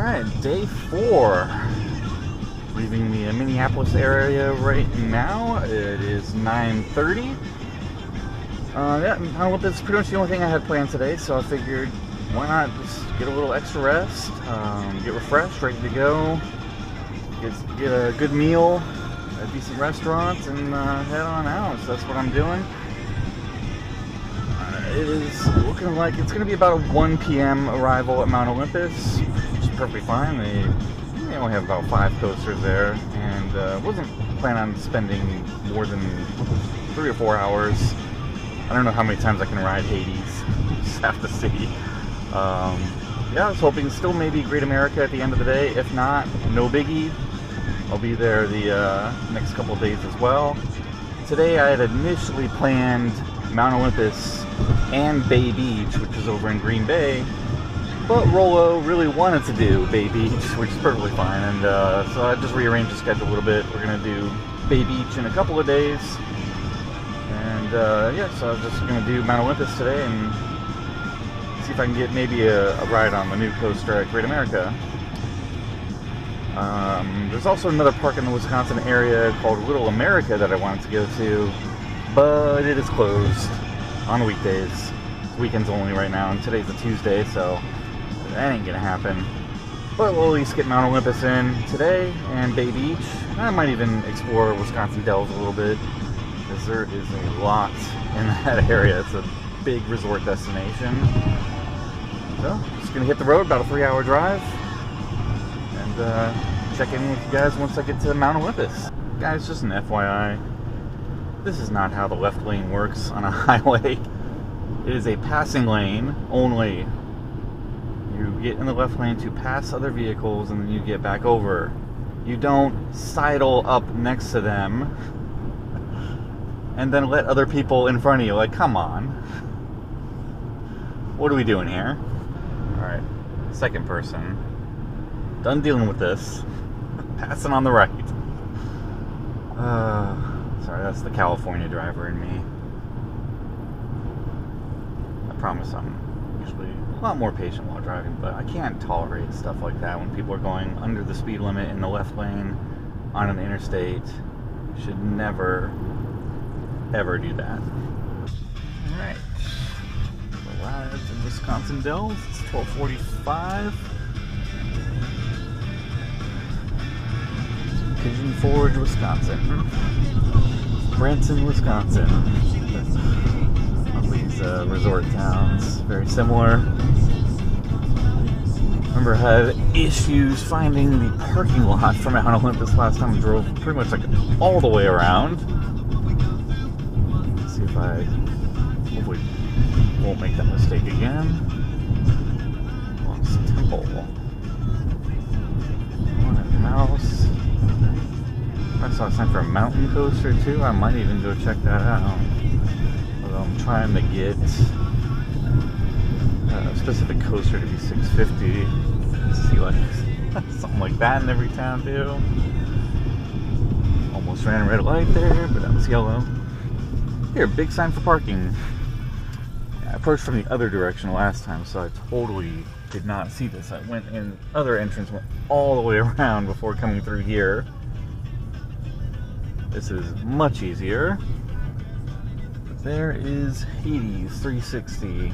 Alright, day 4. Leaving the Minneapolis area right now. It is 9:30. Yeah, Mount Olympus is pretty much the only thing I had planned today, so I figured why not just get a little extra rest, get refreshed, ready to go, get a good meal, a decent restaurant, and head on out. So that's what I'm doing. It is looking like it's going to be about a 1 p.m. arrival at Mount Olympus, which is perfectly fine. They only have about 5 coasters there, and wasn't planning on spending more than 3 or 4 hours. I don't know how many times I can ride Hades. Just have to see. Yeah, I was hoping still maybe Great America at the end of the day. If not, no biggie. I'll be there the next couple of days as well. Today I had initially planned Mount Olympus and Bay Beach, which is over in Green Bay, but Rollo really wanted to do Bay Beach, which is perfectly fine, and so I just rearranged the schedule a little bit. We're going to do Bay Beach in a couple of days, and yeah, so I'm just going to do Mount Olympus today and see if I can get maybe a ride on the new coaster at Great America. There's also another park in the Wisconsin area called Little America that I wanted to go to, but it is closed on weekdays. It's weekends only right now, and today's a Tuesday, so that ain't gonna happen. But we'll at least get Mt Olympus in today and Bay Beach. I might even explore Wisconsin-Dells a little bit, because there is a lot in that area. It's a big resort destination. So, just gonna hit the road, about a 3-hour drive, and check in with you guys once I get to Mount Olympus. Guys, just an FYI, this is not how the left lane works on a highway. It is a passing lane only. You get in the left lane to pass other vehicles, and then you get back over. You don't sidle up next to them and then let other people in front of you. Like, come on. What are we doing here? Alright, second person. Done dealing with this. Passing on the right. Sorry, that's the California driver in me. I promise I'm usually a lot more patient while driving, but I can't tolerate stuff like that when people are going under the speed limit in the left lane on an interstate. You should never, ever do that. Alright. Arrived in Wisconsin-Dells. It's 12:45. Pigeon Forge, Wisconsin. Branson, Wisconsin. All these resort towns, very similar. Remember, I had issues finding the parking lot for Mount Olympus last time I drove pretty much like all the way around. Let's see if I hopefully won't make that mistake again. Lost Temple. Haunted House. I saw a sign for a mountain coaster too. I might even go check that out. Although I'm trying to get a specific coaster to be $650. See, like something like that in every town too. Almost ran a red light there, but that was yellow. Here, big sign for parking. I approached from the other direction last time, so I totally did not see this. I went in other entrance, went all the way around before coming through here. This is much easier. There is Hades 360.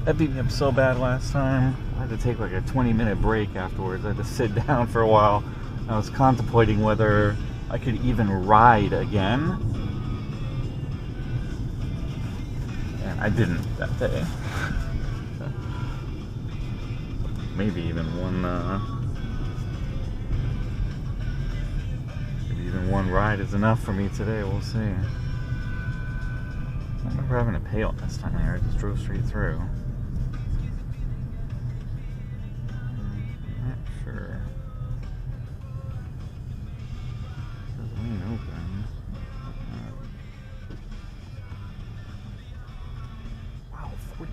That beat me up so bad last time. I had to take like a 20-minute break afterwards. I had to sit down for a while. I was contemplating whether I could even ride again. And I didn't that day. Maybe even one ride is enough for me today. We'll see. I don't remember having to pay all this time here. I just drove straight through. Not sure. It says lane open. Wow, $40?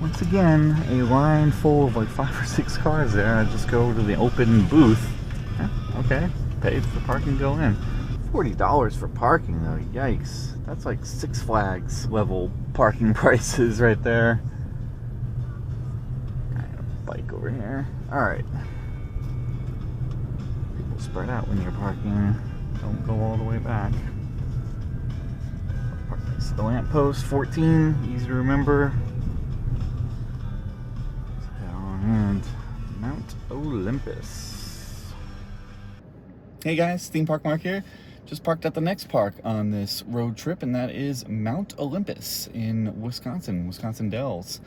Once again, a line full of like 5 or 6 cars there. I just go to the open booth. Okay, paid for parking, go in. $40 for parking though, yikes. That's like Six Flags level parking prices right there. Alright, a bike over here. Alright. People spread out when you're parking. Don't go all the way back. Park next to the lamppost, 14, easy to remember. Let's head on in. Mt Olympus. Hey guys, Theme Park Mark here. Just parked at the next park on this road trip, and that is Mt Olympus in Wisconsin, Wisconsindells.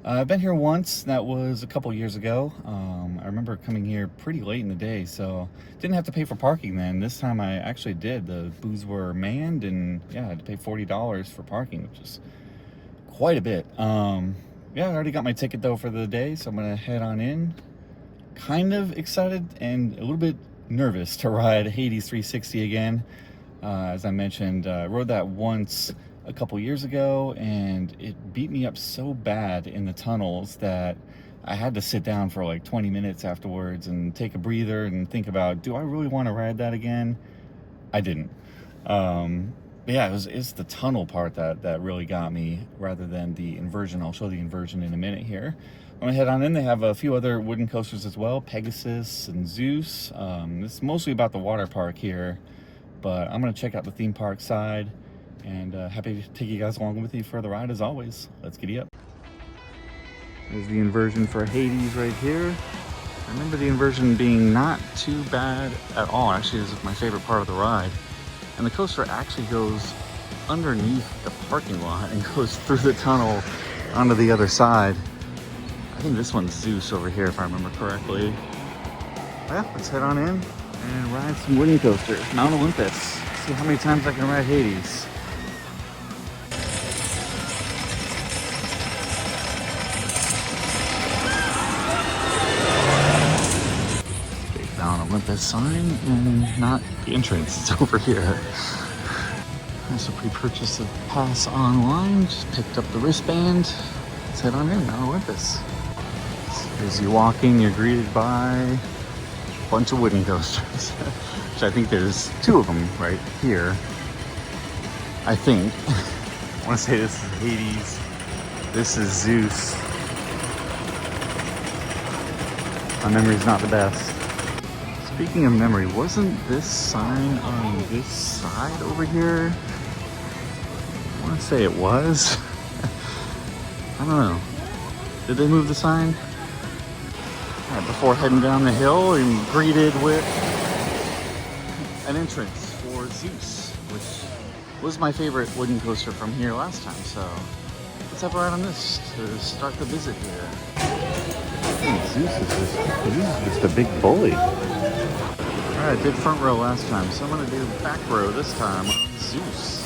I've been here once, that was a couple years ago. I remember coming here pretty late in the day, so didn't have to pay for parking then. This time I actually did. The booths were manned, and yeah, I had to pay $40 for parking, which is quite a bit. Yeah, I already got my ticket though for the day, so I'm gonna head on in. Kind of excited and a little bit nervous to ride Hades 360 again. As I mentioned, I rode that once a couple years ago, and it beat me up so bad in the tunnels that I had to sit down for like 20 minutes afterwards and take a breather and think about, do I really want to ride that again? I didn't. But yeah, it's the tunnel part that really got me rather than the inversion. I'll show the inversion in a minute here. I'm gonna head on in. They have a few other wooden coasters as well, Pegasus and Zeus. This is mostly about the water park here, but I'm gonna check out the theme park side, and happy to take you guys along with me for the ride as always. Let's giddy up. There's the inversion for Hades right here. I remember the inversion being not too bad at all. Actually, this is my favorite part of the ride. And the coaster actually goes underneath the parking lot and goes through the tunnel onto the other side. I think this one's Zeus over here, if I remember correctly. Well, let's head on in and ride some wooden coasters. Mount Olympus. See how many times I can ride Hades. Big Mount Olympus sign, and not the entrance. It's over here. I also pre-purchased a pass online. Just picked up the wristband. Let's head on in, Mount Olympus. As you walk in, you're greeted by a bunch of wooden coasters, which I think there's two of them right here. I think. I want to say this is Hades. This is Zeus. My memory's not the best. Speaking of memory, wasn't this sign on this side over here? I want to say it was. I don't know. Did they move the sign? Before heading down the hill, and greeted with an entrance for Zeus, which was my favorite wooden coaster from here last time. So let's have a ride on this to start the visit here. I think Zeus is just a big bully. Alright, I did front row last time, so I'm going to do back row this time on Zeus.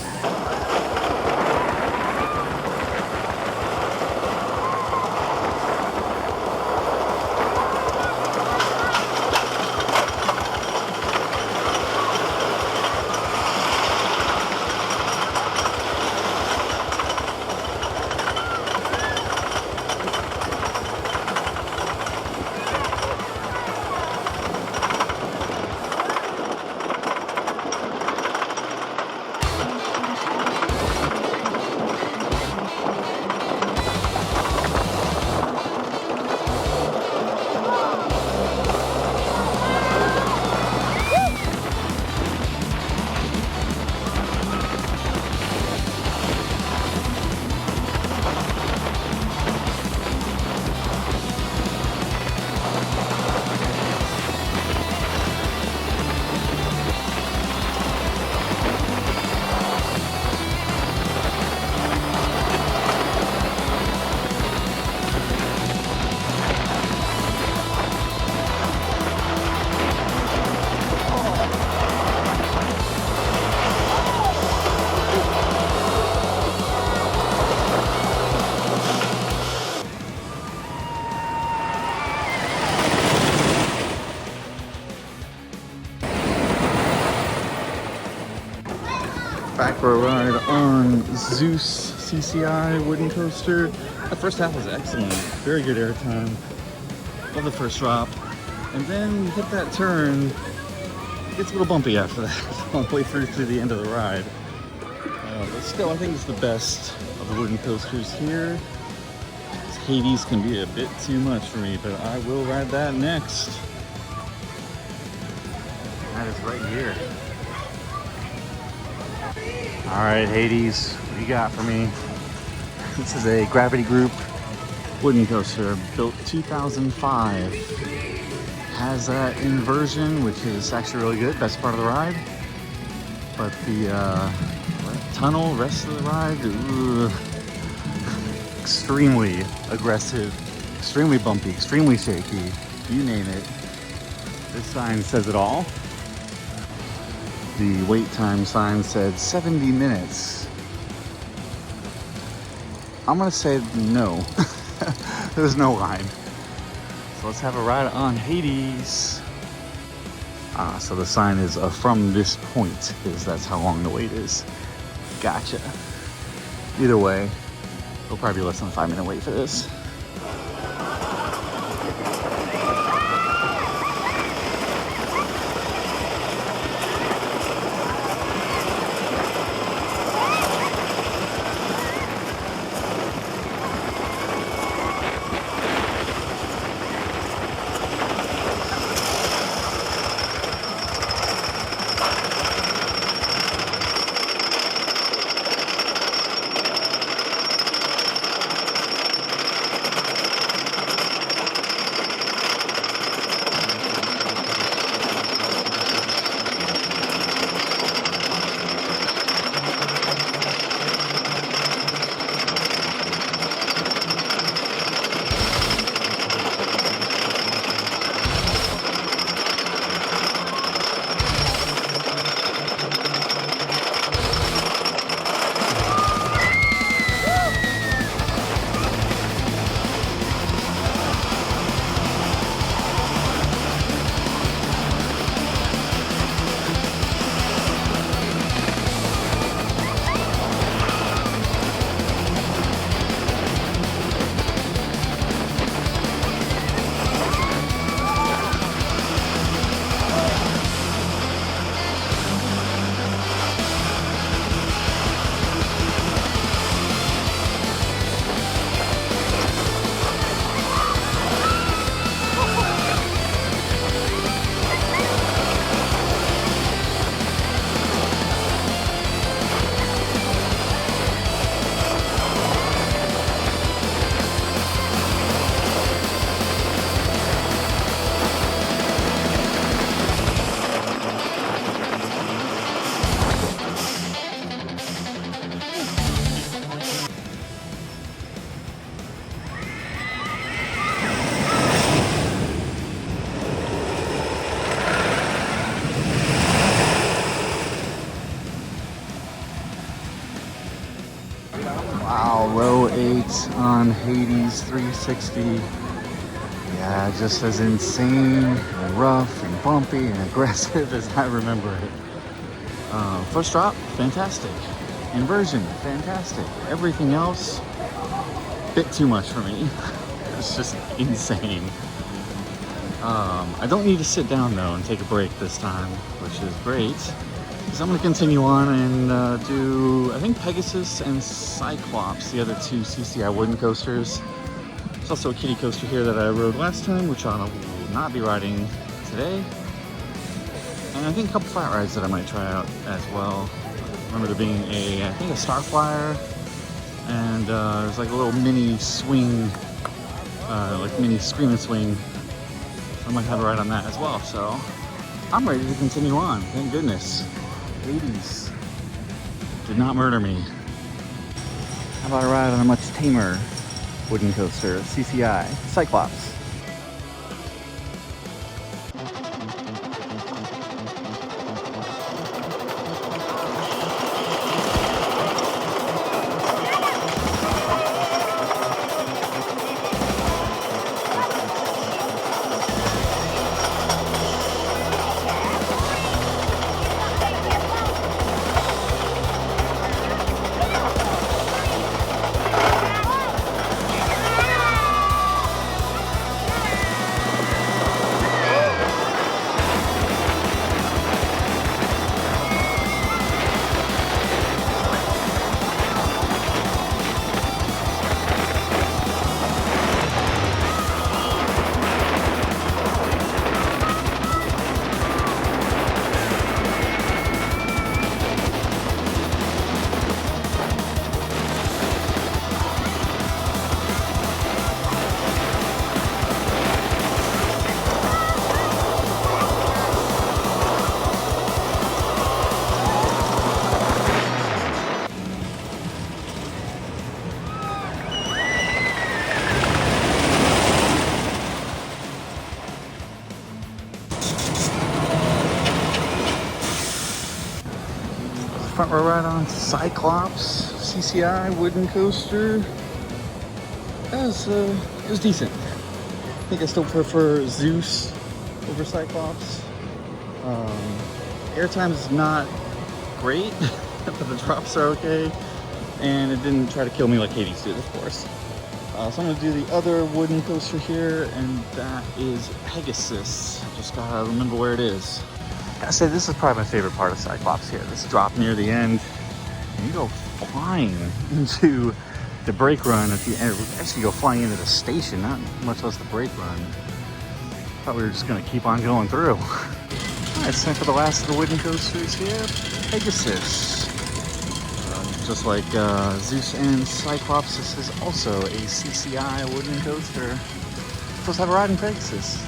Back row ride on Zeus CCI wooden coaster. The first half was excellent, very good airtime. Love the first drop, and then you hit that turn, It gets a little bumpy after that, all the way through to the end of the ride. But still, I think it's the best of the wooden coasters here. Hades can be a bit too much for me, but I will ride that next. That is right here. All right, Hades, what do you got for me? This is a Gravity Group wooden coaster built 2005. Has that inversion, which is actually really good, best part of the ride. But the tunnel, rest of the ride, extremely aggressive, extremely bumpy, extremely shaky, you name it. This sign says it all. The wait time sign said 70 minutes. I'm gonna say no. There's no line. So let's have a ride on Hades. So the sign is from this point, because that's how long the wait is. Gotcha. Either way, it'll probably be less than a 5-minute wait for this. Wow, row 8 on Hades 360. Yeah, just as insane and rough and bumpy and aggressive as I remember it. First drop, fantastic. Inversion, fantastic. Everything else, bit too much for me. It's just insane. I don't need to sit down though and take a break this time, which is great. Because I'm going to continue on and do, I think, Pegasus and Cyclops, the other two CCI wooden coasters. There's also a kiddie coaster here that I rode last time, which I will not be riding today. And I think a couple flat rides that I might try out as well. I remember there being I think a Starflyer, and there's like a little mini swing, like mini scream and swing. So I might have a ride on that as well. So I'm ready to continue on, thank goodness. Hades did not murder me. How about a ride on a much tamer wooden coaster, CCI, Cyclops. front row ride on Cyclops CCI wooden coaster. It was decent. I think I still prefer Zeus over Cyclops. Airtime is not great, but the drops are okay. And it didn't try to kill me like Hades did, of course. So I'm gonna do the other wooden coaster here, and that is Pegasus. I just gotta remember where it is. I say this is probably my favorite part of Cyclops here. This drop near the end, and you go flying into the brake run at the end. Actually, you go flying into the station, not much less the brake run. Thought we were just gonna keep on going through. All right, it's time for the last of the wooden coasters here, Pegasus. Just like Zeus and Cyclops, this is also a CCI wooden coaster. Supposed to have a ride in Pegasus.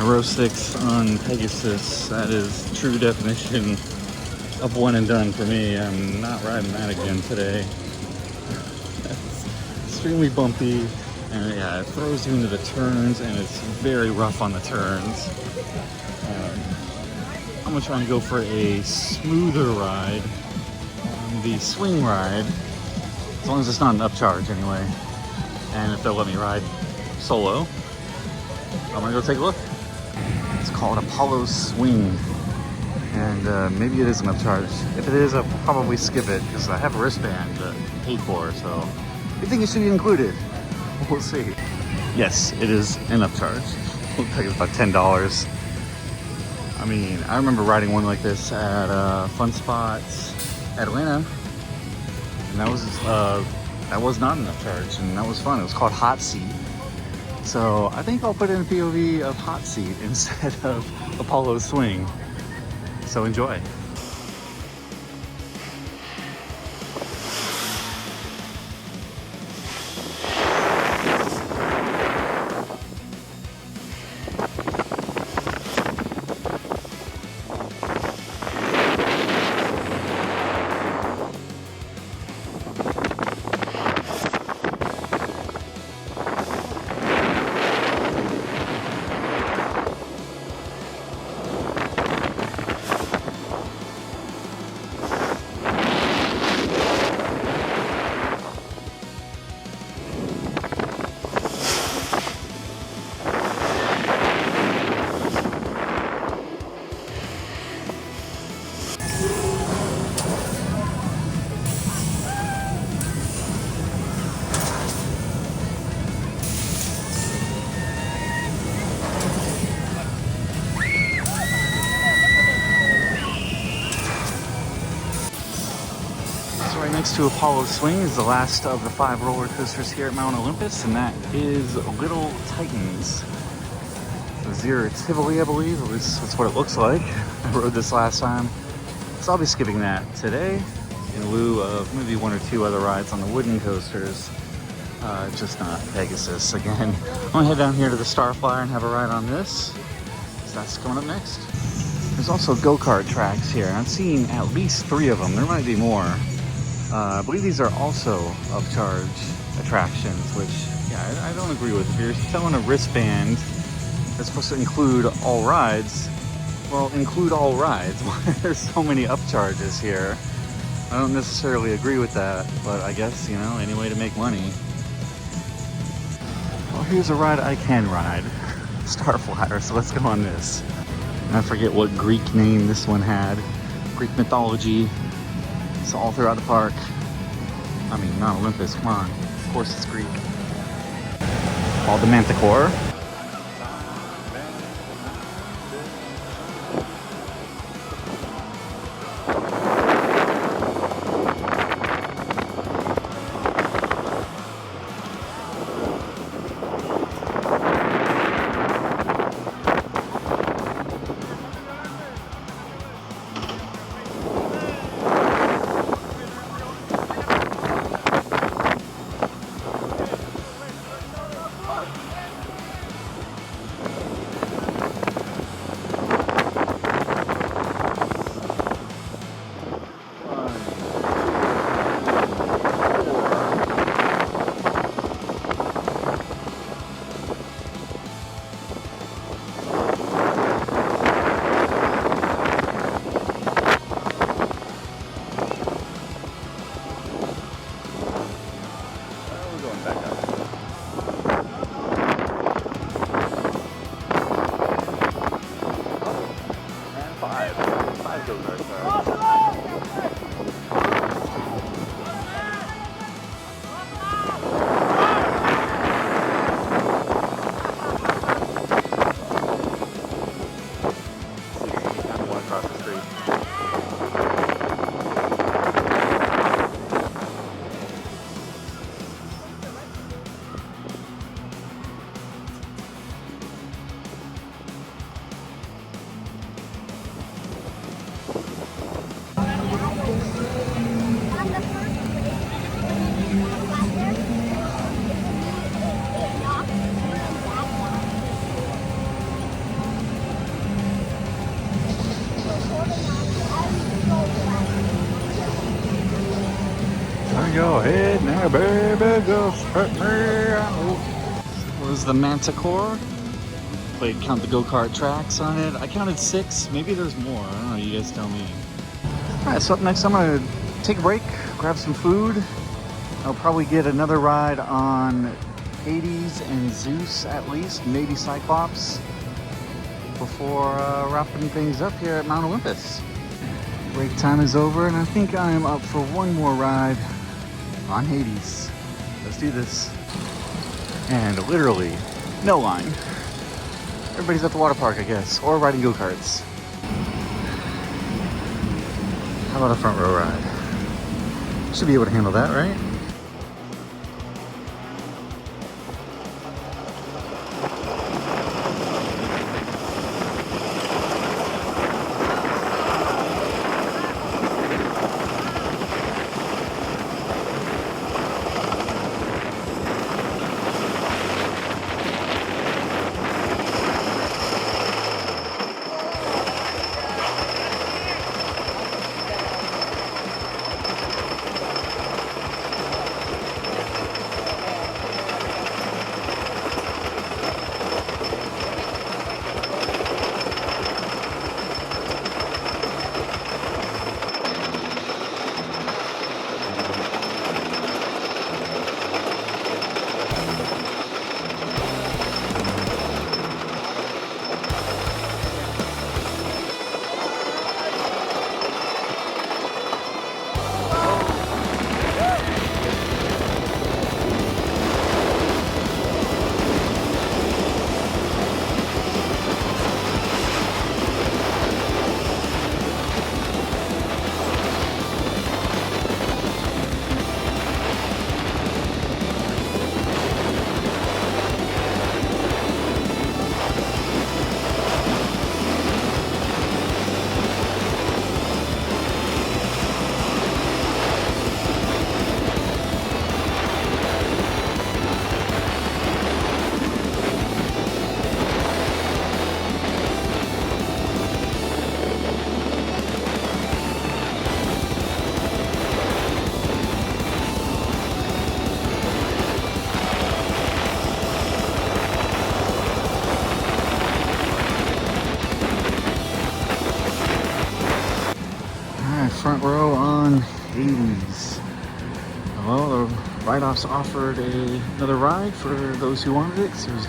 Row 6 on Pegasus, that is true definition of one and done for me. I'm not riding that again today. It's extremely bumpy, and yeah, it throws you into the turns, and it's very rough on the turns. I'm gonna try and go for a smoother ride on the swing ride, as long as it's not an upcharge anyway. And if they'll let me ride solo, I'm gonna go take a look. It's called Apollo Swing, and maybe it is an upcharge. If it is, I'll probably skip it because I have a wristband that I paid for, so I think it should be included. We'll see. Yes, it is an upcharge. Looks like it's about $10. I mean, I remember riding one like this at Fun Spots at Atlanta, and that was not an upcharge, and that was fun. It was called Hot Seat. So I think I'll put in a POV of Hot Seat instead of Apollo Swing. So enjoy. Right next to Apollo Swing is the last of the 5 roller coasters here at Mt Olympus, and that is Little Titans. Zero Tivoli, I believe. At least that's what it looks like. I rode this last time, so I'll be skipping that today in lieu of maybe 1 or 2 other rides on the wooden coasters. Just not Pegasus again. I'm gonna head down here to the Starflyer and have a ride on this, so that's coming up next. There's also go-kart tracks here, and I've seen at least 3 of them. There might be more. I believe these are also upcharge attractions, which, yeah, I don't agree with. If you're selling a wristband that's supposed to include all rides, well, include all rides. There's so many upcharges here. I don't necessarily agree with that, but I guess, you know, any way to make money. here's a ride I can ride. Starflyer, so let's go on this. I forget what Greek name this one had. Greek mythology. It's all throughout the park. I mean, Mount Olympus, come on. Of course it's Greek. Called the Manticore. Go ahead now, baby, go straight me. Was the Manticore. Played count the go-kart tracks on it. I counted 6. Maybe there's more. I don't know. You guys tell me. All right. So up next, I'm gonna take a break, grab some food. I'll probably get another ride on Hades and Zeus at least, maybe Cyclops, before wrapping things up here at Mount Olympus. Break time is over, and I think I am up for one more ride on Hades. Let's do this. And literally, no line. Everybody's at the water park, I guess, or riding go-karts. How about a front row ride? Should be able to handle that, right? Front row on Hades. Well, the Ride-offs offered another ride for those who wanted it, because there was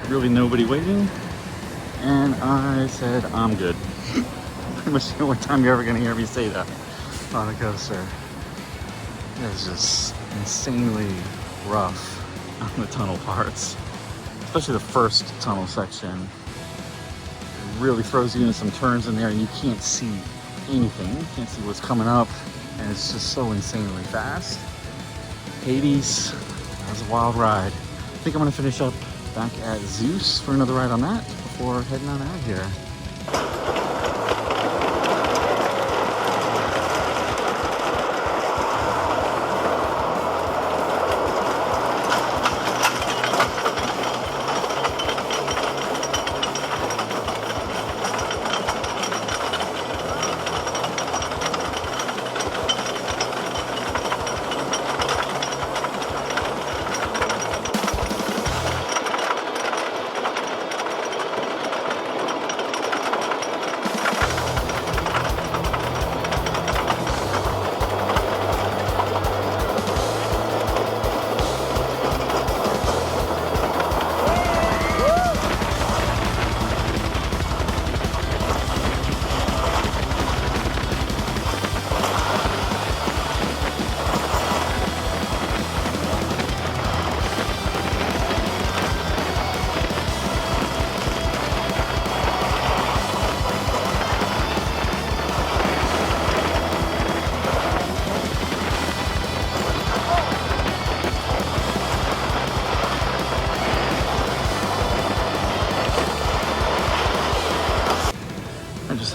really nobody waiting. And I said, I'm good. Pretty much the only time you're ever gonna hear me say that on a coaster. It was just insanely rough on the tunnel parts, especially the first tunnel section. It really throws you into some turns in there and you can't see anything. You can't see what's coming up, and it's just so insanely fast. Hades, that was a wild ride. I think I'm gonna finish up back at Zeus for another ride on that before heading on out of here.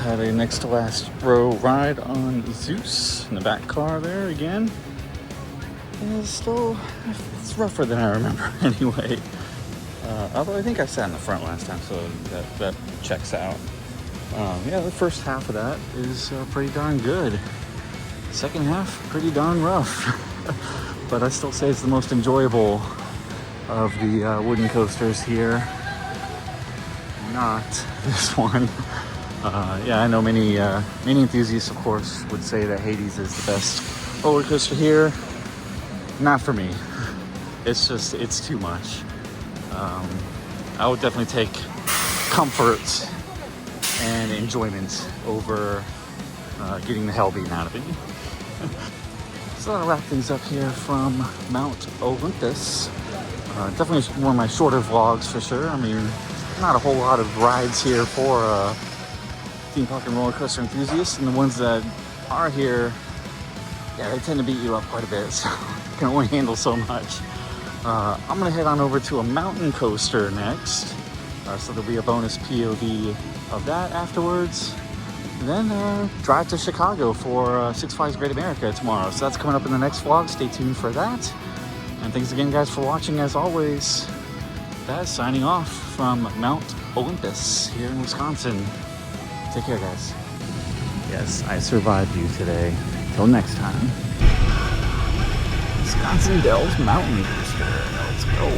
Had a next to last row ride on Zeus in the back car there again. And it's rougher than I remember anyway. Although I think I sat in the front last time, so that checks out. Yeah, the first half of that is pretty darn good. Second half, pretty darn rough. But I still say it's the most enjoyable of the wooden coasters here. Not this one. Yeah, I know many enthusiasts, of course, would say that Hades is the best roller coaster here. Not for me. It's too much. I would definitely take comfort and enjoyment over getting the hell beaten out of me. So I'll wrap things up here from Mt Olympus. Definitely one of my shorter vlogs for sure. I mean, not a whole lot of rides here for theme park and roller coaster enthusiasts, and the ones that are here, yeah, they tend to beat you up quite a bit, so you can only handle so much. I'm gonna head on over to a mountain coaster next, so there'll be a bonus POV of that afterwards. And then drive to Chicago for Six Flags Great America tomorrow, so that's coming up in the next vlog. Stay tuned for that. And thanks again, guys, for watching. As always, Baz signing off from Mt Olympus here in Wisconsin. Take care, guys. Yes, I survived you today. Till next time. Wisconsindells Mountain Coaster. Let's go.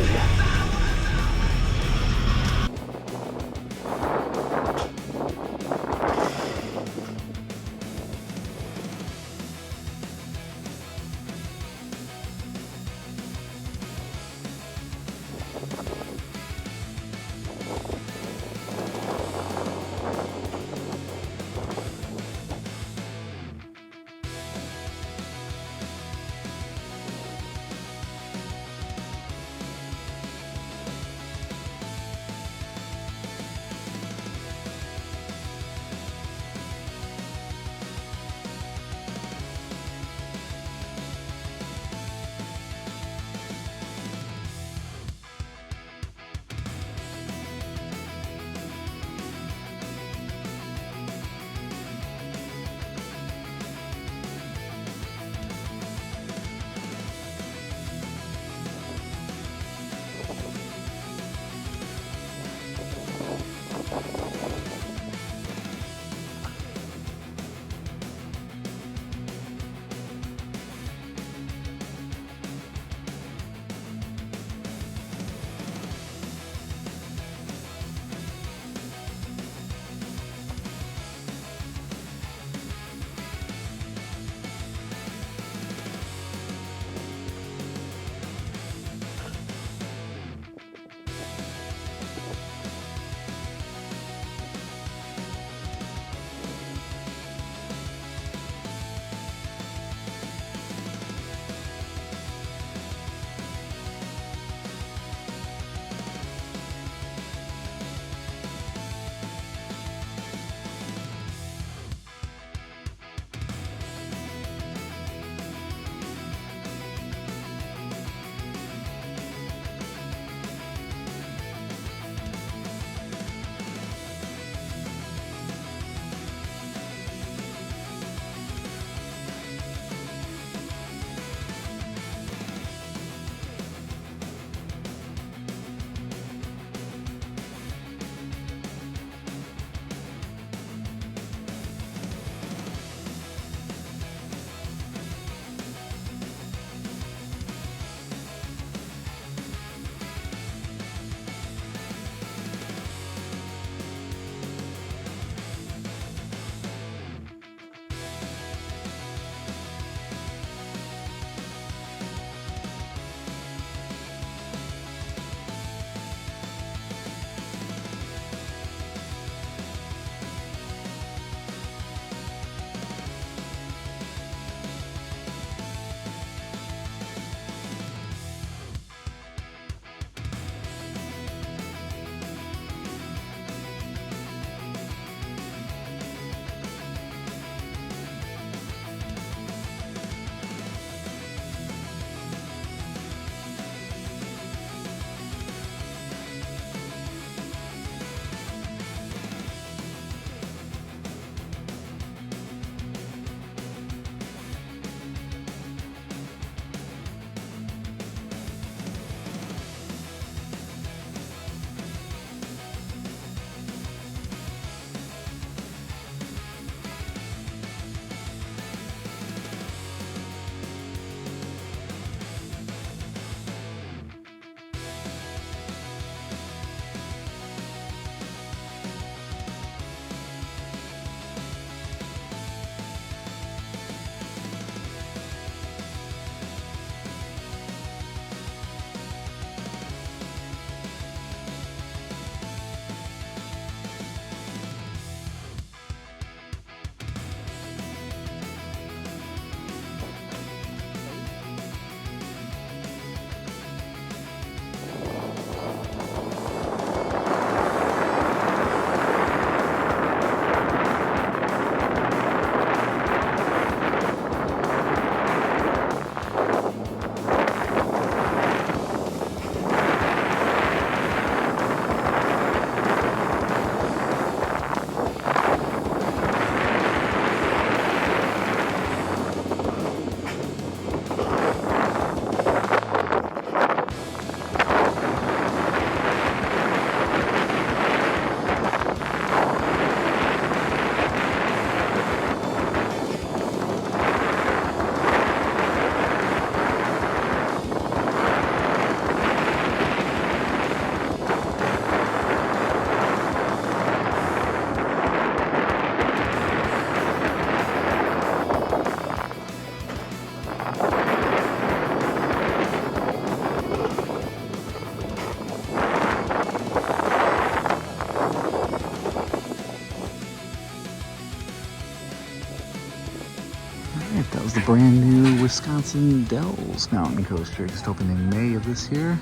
That was the brand new Wisconsindells mountain coaster, just opened in May of this year.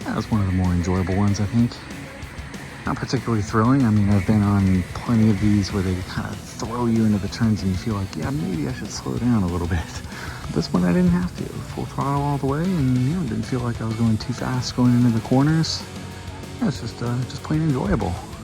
That was one of the more enjoyable ones, I think. Not particularly thrilling. I mean, I've been on plenty of these where they kind of throw you into the turns and you feel like, yeah, maybe I should slow down a little bit. But this one I didn't have to. Full throttle all the way, and you know, didn't feel like I was going too fast going into the corners. Yeah, it's just plain enjoyable.